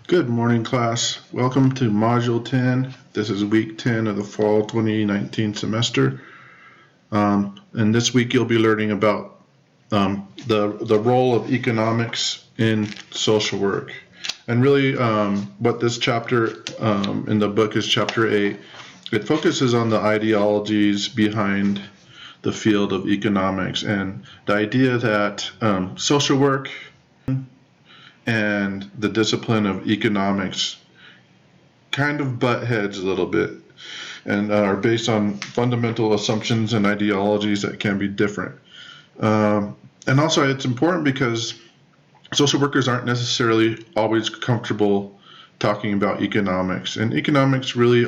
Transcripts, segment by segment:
Good morning, class. Welcome to Module 10. This is week 10 of the fall 2019 semester. And this week you'll be learning about the role of economics in social work. And really what this chapter in the book is chapter 8. It focuses on the ideologies behind the field of economics and the idea that social work and the discipline of economics kind of butt heads a little bit and are based on fundamental assumptions and ideologies that can be different. And also it's important because social workers aren't necessarily always comfortable talking about economics, and economics really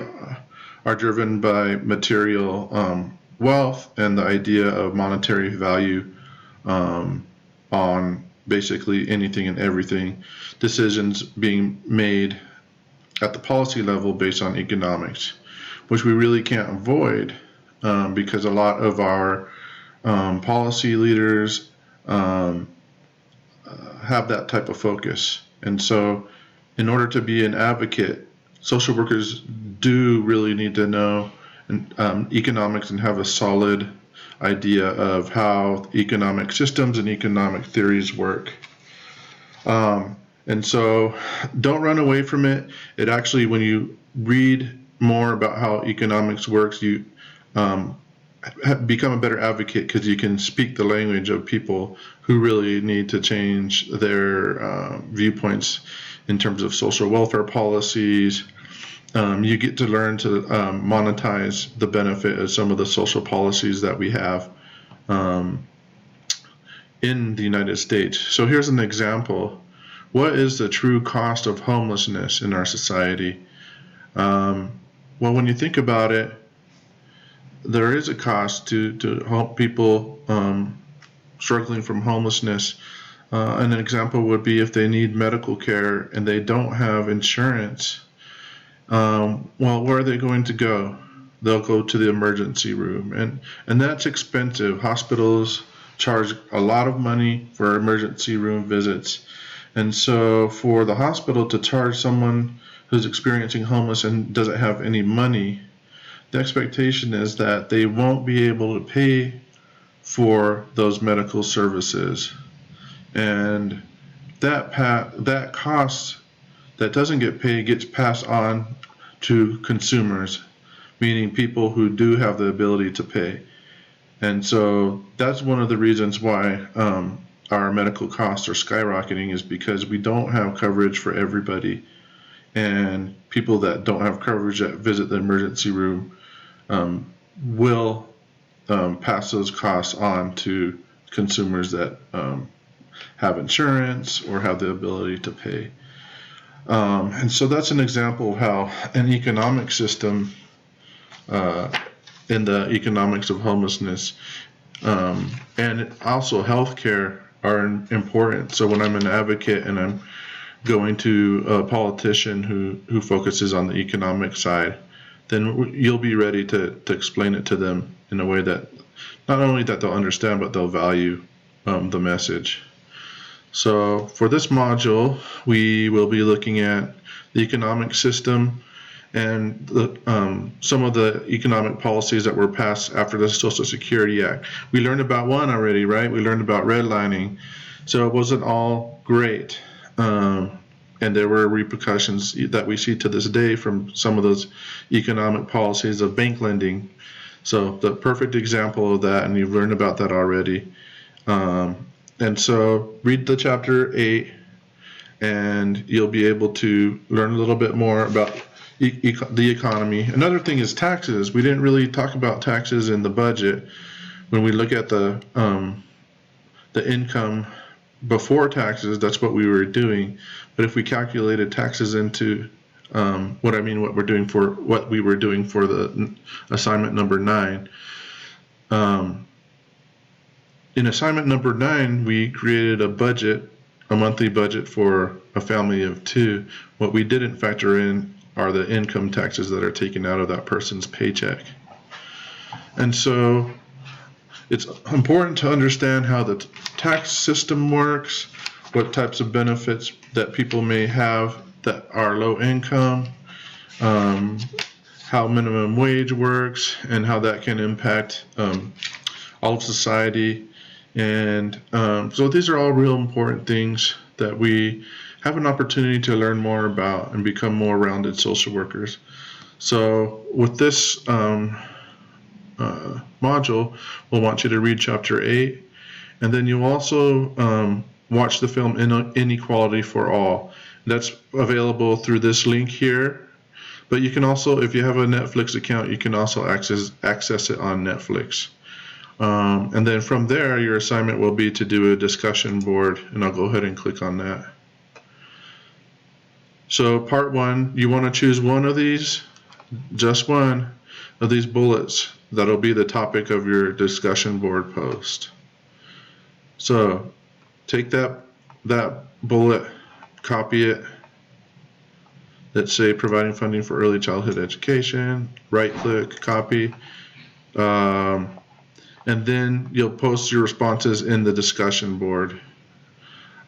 are driven by material wealth and the idea of monetary value on basically anything and everything, decisions being made at the policy level based on economics, which we really can't avoid because a lot of our policy leaders have that type of focus. And so in order to be an advocate, social workers do really need to know economics and have a solid idea of how economic systems and economic theories work. And so don't run away from it. It actually, when you read more about how economics works, you become a better advocate because you can speak the language of people who really need to change their viewpoints in terms of social welfare policies. You get to learn to monetize the benefit of some of the social policies that we have in the United States. So here's an example. What is the true cost of homelessness in our society? Well, when you think about it, there is a cost to help people struggling from homelessness. An example would be if they need medical care and they don't have insurance. Well, where are they going to go? They'll go to the emergency room, and that's expensive. Hospitals charge a lot of money for emergency room visits, and so for the hospital to charge someone who's experiencing homeless and doesn't have any money, the expectation is that they won't be able to pay for those medical services, and that cost that doesn't get paid gets passed on to consumers, meaning people who do have the ability to pay. And so that's one of the reasons why our medical costs are skyrocketing, is because we don't have coverage for everybody, and people that don't have coverage that visit the emergency room will pass those costs on to consumers that have insurance or have the ability to pay. And so that's an example of how an economic system in the economics of homelessness and also healthcare are important. So when I'm an advocate and I'm going to a politician who focuses on the economic side, then you'll be ready to explain it to them in a way that not only that they'll understand, but they'll value the message. So for this module, we will be looking at the economic system and some of the economic policies that were passed after the Social Security Act. We learned about one already, right? We learned about redlining. So it wasn't all great. And there were repercussions that we see to this day from some of those economic policies of bank lending. So the perfect example of that, and you've learned about that already. And so read the chapter 8 and you'll be able to learn a little bit more about the economy. Another thing is taxes. We didn't really talk about taxes in the budget. When we look at the income before taxes, that's what we were doing. But if we calculated taxes into what we were doing for the assignment number 9, in assignment number 9, we created a monthly budget for a family of 2. What we didn't factor in are the income taxes that are taken out of that person's paycheck. And so it's important to understand how the tax system works, what types of benefits that people may have that are low income, how minimum wage works, and how that can impact all of society. And so these are all real important things that we have an opportunity to learn more about and become more rounded social workers. So with this module, we'll want you to read Chapter 8, and then you also watch the film Inequality for All. That's available through this link here, but you can also, if you have a Netflix account, you can also access it on Netflix. And then from there, your assignment will be to do a discussion board, and I'll go ahead and click on that. So part 1, you want to choose one of these, just one of these bullets that'll be the topic of your discussion board post. So take that bullet, copy it. Let's say providing funding for early childhood education, right click, copy, and then you'll post your responses in the discussion board.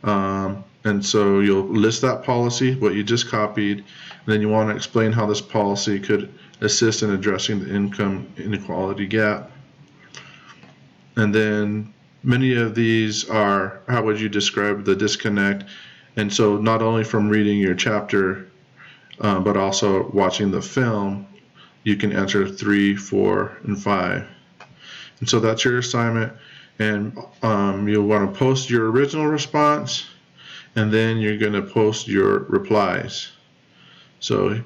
And so you'll list that policy, what you just copied, and then you want to explain how this policy could assist in addressing the income inequality gap. And then many of these are, how would you describe the disconnect? And so not only from reading your chapter, but also watching the film, you can answer 3, 4, and 5. And so that's your assignment. And you'll want to post your original response, and then you're going to post your replies. So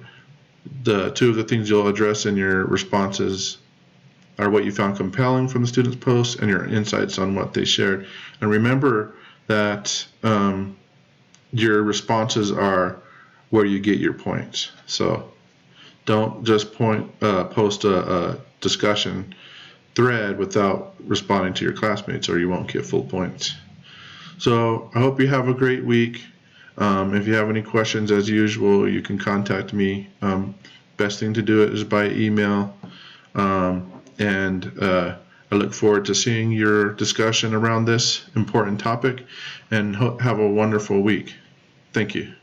the 2 of the things you'll address in your responses are what you found compelling from the students' posts and your insights on what they shared. And remember that your responses are where you get your points. So don't just post a discussion thread without responding to your classmates, or you won't get full points. So I hope you have a great week. If you have any questions, as usual, you can contact me. Best thing to do it is by email. And I look forward to seeing your discussion around this important topic, and have a wonderful week. Thank you.